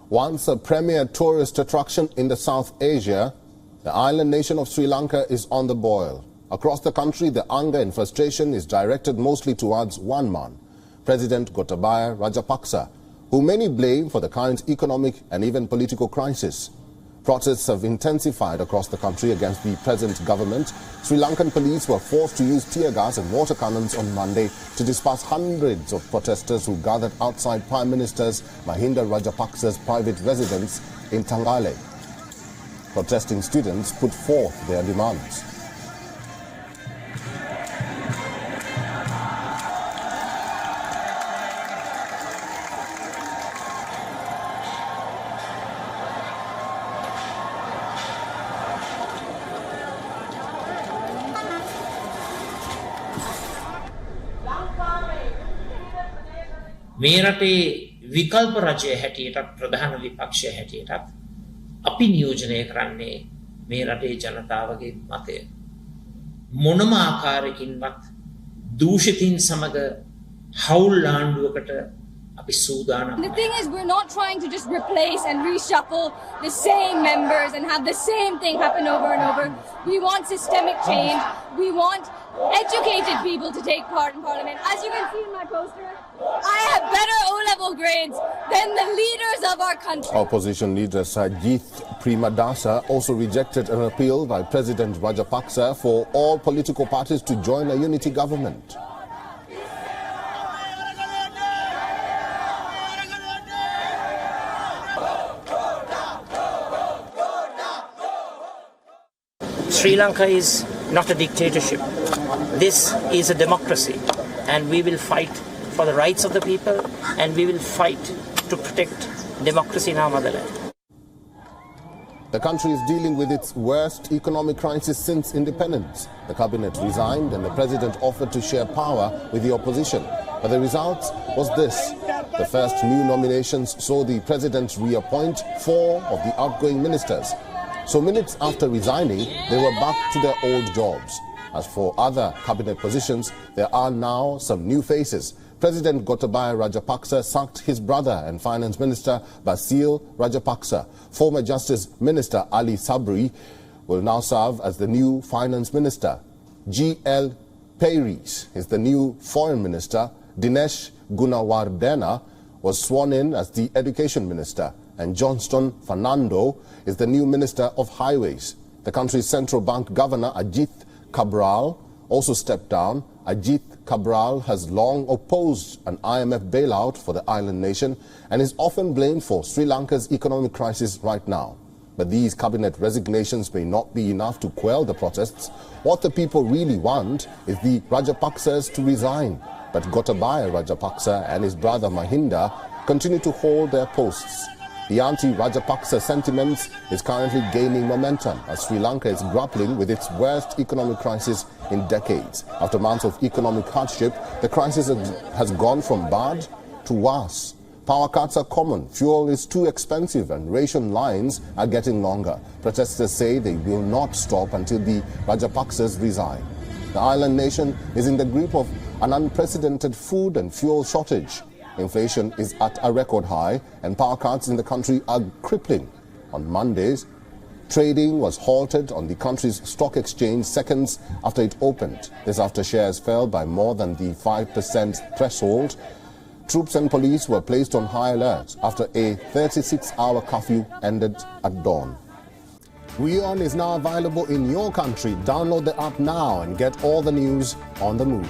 Once a premier tourist attraction in the South Asia, the island nation of Sri Lanka is on the boil. Across the country, the anger and frustration is directed mostly towards one man, President Gotabaya Rajapaksa, who many blame for the current economic and even political crisis. Protests have intensified across the country against the present government. Sri Lankan police were forced to use tear gas and water cannons on Monday to disperse hundreds of protesters who gathered outside Prime Minister Mahinda Rajapaksa's private residence in Tanggale. Protesting students put forth their demands. මේ රටේ විකල්ප රජය හැටියටත් ප්‍රධාන විපක්ෂය හැටියටත් අපි නියෝජනය කරන්නේ මේ රටේ ජනතාවගේ මතය. මොනම ආකාරයකින්වත් දූෂිතින් සමග හවුල් ආණ්ඩුවකට අපි සූදානම්. The thing is, we're not trying to just replace and reshuffle the same members and have the same thing happen over and over. We want systemic change. We want educated people to take part in Parliament. As you can see in my poster, I have better O-level grades than the leaders of our country. Opposition leader Sajith Premadasa also rejected an appeal by President Rajapaksa for all political parties to join a unity government. Sri Lanka is not a dictatorship. This is a democracy, and we will fight for the rights of the people, and we will fight to protect democracy in our motherland. The country is dealing with its worst economic crisis since independence. The cabinet resigned and the president offered to share power with the opposition. But the result was this. The first new nominations saw the president reappoint 4 of the outgoing ministers. So minutes after resigning, they were back to their old jobs. As for other cabinet positions, there are now some new faces. President Gotabaya Rajapaksa sacked his brother and Finance Minister Basil Rajapaksa. Former Justice Minister Ali Sabri will now serve as the new Finance Minister. G.L. Peiris is the new Foreign Minister. Dinesh Gunawardena was sworn in as the Education Minister. And Johnston Fernando is the new Minister of Highways. The country's central bank governor Ajith Cabral also stepped down. Ajith Cabral has long opposed an IMF bailout for the island nation and is often blamed for Sri Lanka's economic crisis right now. But these cabinet resignations may not be enough to quell the protests. What the people really want is the Rajapaksas to resign. But Gotabaya Rajapaksa and his brother Mahinda continue to hold their posts. The anti-Rajapaksa sentiment is currently gaining momentum as Sri Lanka is grappling with its worst economic crisis in decades. After months of economic hardship, the crisis has gone from bad to worse. Power cuts are common, fuel is too expensive and ration lines are getting longer. Protesters say they will not stop until the Rajapaksas resign. The island nation is in the grip of an unprecedented food and fuel shortage. Inflation is at a record high and power cuts in the country are crippling. On Mondays, trading was halted on the country's stock exchange seconds after it opened. This after shares fell by more than the 5% threshold. Troops and police were placed on high alert after a 36-hour curfew ended at dawn. WION is now available in your country. Download the app now and get all the news on the move.